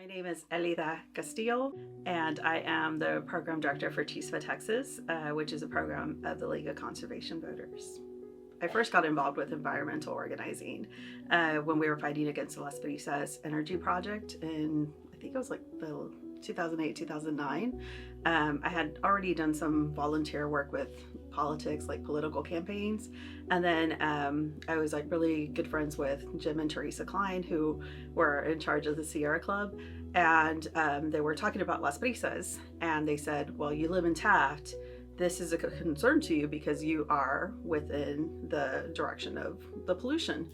My name is Elida Castillo, and I am the program director for Chispa, Texas, which is a program of the League of Conservation Voters. I first got involved with environmental organizing when we were fighting against the Las Brisas energy project in, I think it was like the 2008, 2009. I had already done some volunteer work with politics, like political campaigns. And then I was like really good friends with Jim and Teresa Klein, who were in charge of the Sierra Club. And they were talking about Las Brisas. And they said, well, you live in Taft. This is a concern to you because you are within the direction of the pollution.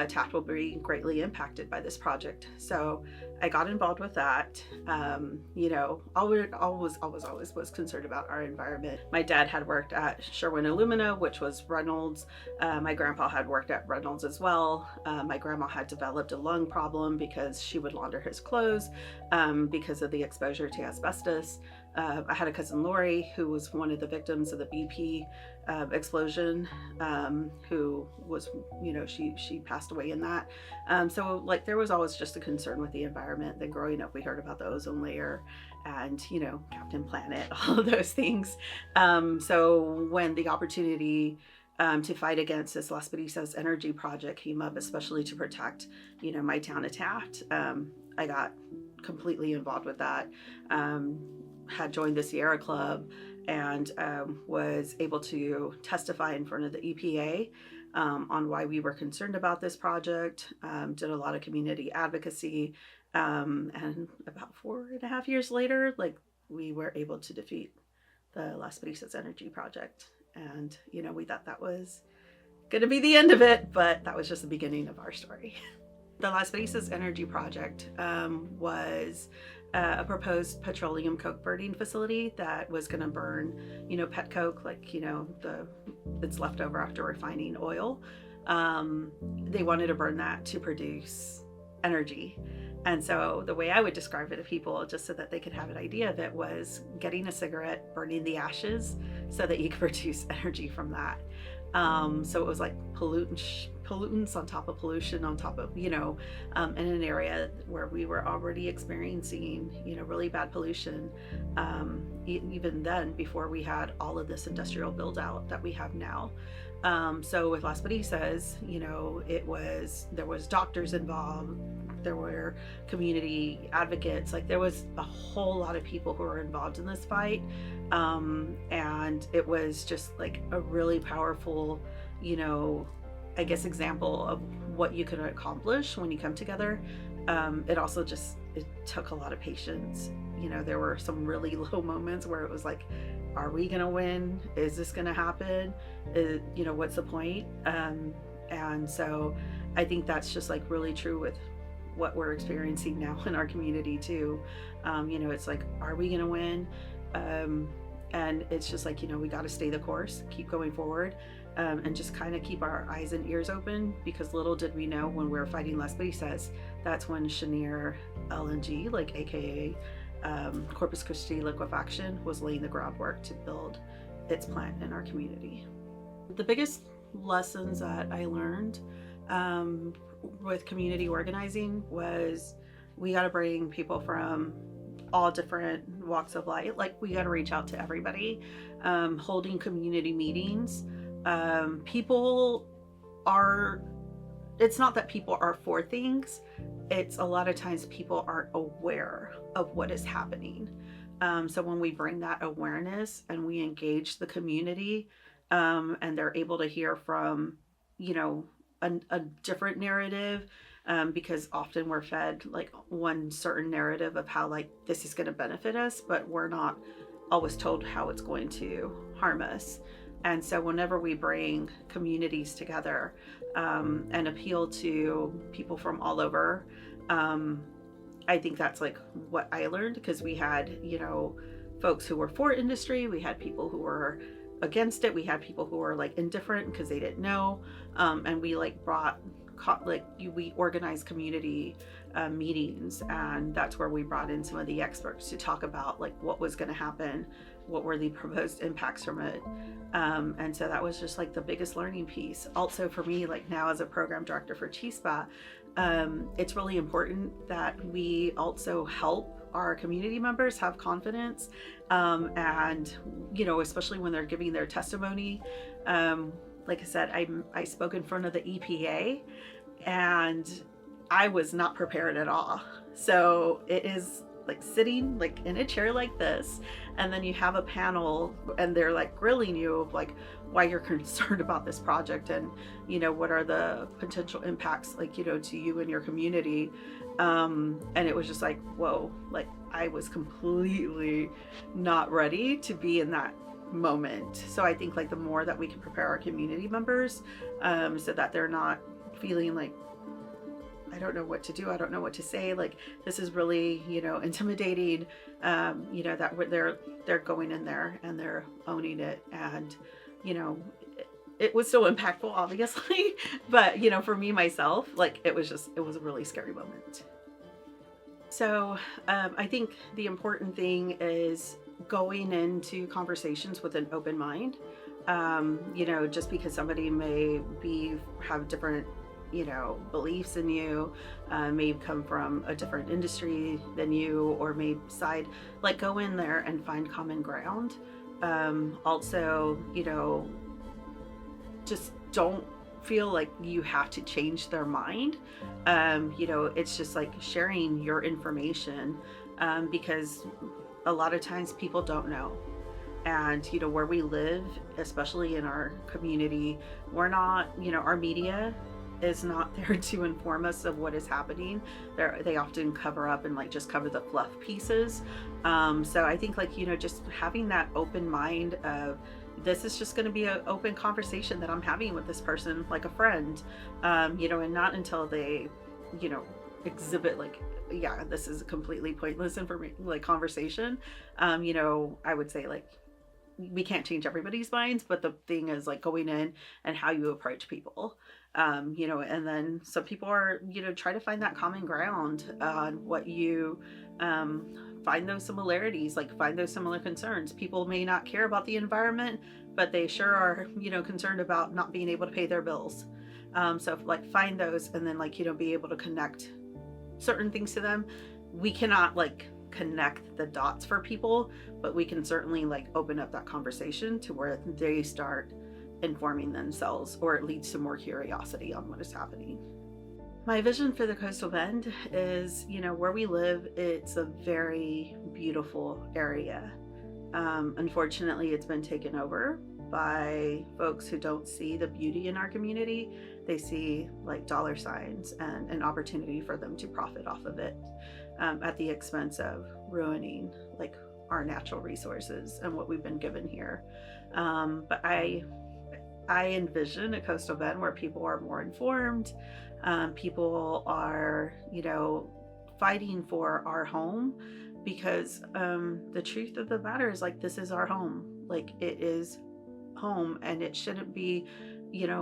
Taft will be greatly impacted by this project. So I got involved with that. Always was concerned about our environment. My dad had worked at Sherwin Illumina, which was Reynolds. My grandpa had worked at Reynolds as well. My grandma had developed a lung problem because she would launder his clothes because of the exposure to asbestos. I had a cousin Lori who was one of the victims of the BP explosion, who was, she passed away in that. So like there was always just a concern with the environment. Then growing up, we heard about the ozone layer and, Captain Planet, all of those things. So when the opportunity to fight against this Las Brisas energy project came up, especially to protect, my town of Taft, I got completely involved with that. Had joined the Sierra Club and was able to testify in front of the EPA on why we were concerned about this project. Did a lot of community advocacy, and about 4.5 years later, we were able to defeat the Las Brisas energy project. And we thought that was going to be the end of it, but that was just the beginning of our story. The Las Brisas energy project was a proposed petroleum coke burning facility that was going to burn, pet coke, it's left over after refining oil. They wanted to burn that to produce energy. And so the way I would describe it to people, just so that they could have an idea of it, was getting a cigarette, burning the ashes so that you could produce energy from that. So it was like pollutants on top of pollution on top of, in an area where we were already experiencing, really bad pollution, even then before we had all of this industrial build out that we have now. So with Las Brisas, there was doctors involved, there were community advocates, there was a whole lot of people who were involved in this fight. And it was just a really powerful, example of what you can accomplish when you come together. It also it took a lot of patience. There were some really low moments where it was like, are we gonna win? Is this gonna happen? What's the point? And so I think that's just really true with what we're experiencing now in our community too. It's like, are we gonna win? And it's just we got to stay the course, keep going forward, and just kind of keep our eyes and ears open, because little did we know when we were fighting Las Brisas, that's when Cheniere LNG, AKA Corpus Christi Liquefaction, was laying the groundwork to build its plant in our community. The biggest lessons that I learned with community organizing was we got to bring people from all different walks of life. We got to reach out to everybody. Holding community meetings. It's not that people are for things. It's a lot of times people aren't aware of what is happening. So when we bring that awareness and we engage the community, and they're able to hear from, a different narrative, because often we're fed one certain narrative of how this is going to benefit us, but we're not always told how it's going to harm us. And so whenever we bring communities together and appeal to people from all over, I think that's what I learned, because we had folks who were for industry, we had people who were against it, we had people who were indifferent because they didn't know, and we we organized community meetings, and that's where we brought in some of the experts to talk about what was going to happen, what were the proposed impacts from it, and so that was just the biggest learning piece. Also for me, now as a program director for Chispa, It's really important that we also help our community members have confidence, and especially when they're giving their testimony. Like I said, I spoke in front of the EPA, and I was not prepared at all. So it is like sitting like in a chair like this, and then you have a panel and they're like grilling you of like why you're concerned about this project, and what are the potential impacts, like to you and your community. And it was just like, whoa, like I was completely not ready to be in that moment. So I think like the more that we can prepare our community members, so that they're not feeling like, I don't know what to do, I don't know what to say, like this is really intimidating, that they're going in there and they're owning it. And it was still impactful, obviously, but for me myself, like it was a really scary moment. So I think the important thing is going into conversations with an open mind. Just because somebody may have different beliefs in you, may come from a different industry than you, or may side, like go in there and find common ground. Also, just don't feel like you have to change their mind. It's just like sharing your information, because a lot of times people don't know. And where we live, especially in our community, we're not, our media is not there to inform us of what is happening. They often cover up and like just cover the fluff pieces. So I think like just having that open mind of, this is just going to be an open conversation that I'm having with this person like a friend, and not until they exhibit like, yeah, this is a completely pointless like conversation. I would say like we can't change everybody's minds, but the thing is like going in and how you approach people. And then some people are, try to find that common ground on what you, find those similarities, like find those similar concerns. People may not care about the environment, but they sure are, concerned about not being able to pay their bills. So like find those, and then like, be able to connect certain things to them. We cannot like connect the dots for people, but we can certainly like open up that conversation to where they start informing themselves, or it leads to more curiosity on what is happening. My vision for the Coastal Bend is, where we live, it's a very beautiful area. Unfortunately, it's been taken over by folks who don't see the beauty in our community. They see like dollar signs and an opportunity for them to profit off of it, at the expense of ruining like our natural resources and what we've been given here. But I envision a Coastal Bend where people are more informed. People are, fighting for our home, because the truth of the matter is like, this is our home. Like it is home, and it shouldn't be,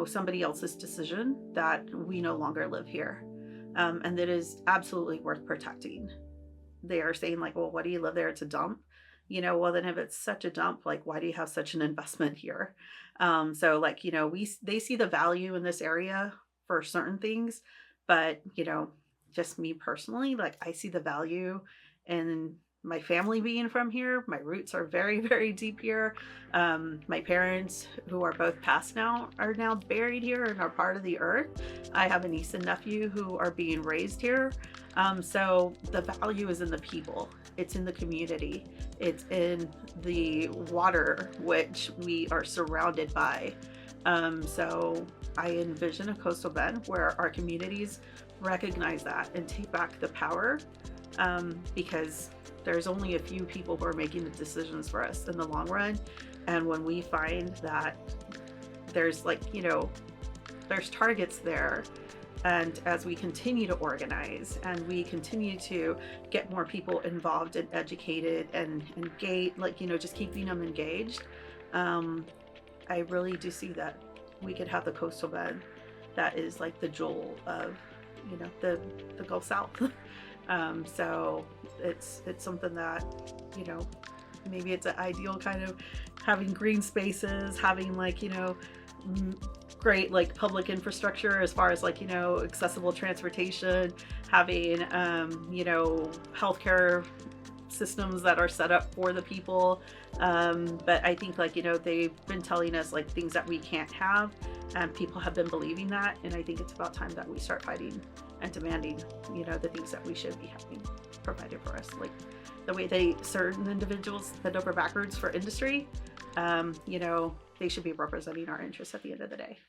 somebody else's decision that we no longer live here. And that is absolutely worth protecting. They are saying like, well, what do you live there? It's a dump. Well then if it's such a dump, like why do you have such an investment here? So like, they see the value in this area for certain things, but just me personally, like I see the value in my family being from here. My roots are very, very deep here. My parents, who are both passed now, are now buried here and are part of the earth. I have a niece and nephew who are being raised here. So the value is in the people. It's in the community. It's in the water, which we are surrounded by. So I envision a Coastal Bend where our communities recognize that and take back the power, because there's only a few people who are making the decisions for us in the long run. And when we find that there's like, there's targets there, and as we continue to organize and we continue to get more people involved and educated and engaged, like, just keeping them engaged, I really do see that we could have the Coastal Bend that is like the jewel of, the Gulf South. So it's something that, maybe it's an ideal kind of having green spaces, having like, great like public infrastructure as far as like, accessible transportation, having, healthcare systems that are set up for the people. But I think like, they've been telling us like things that we can't have, and people have been believing that. And I think it's about time that we start fighting and demanding, the things that we should be having provided for us. Like the way certain individuals bend over backwards for industry, they should be representing our interests at the end of the day.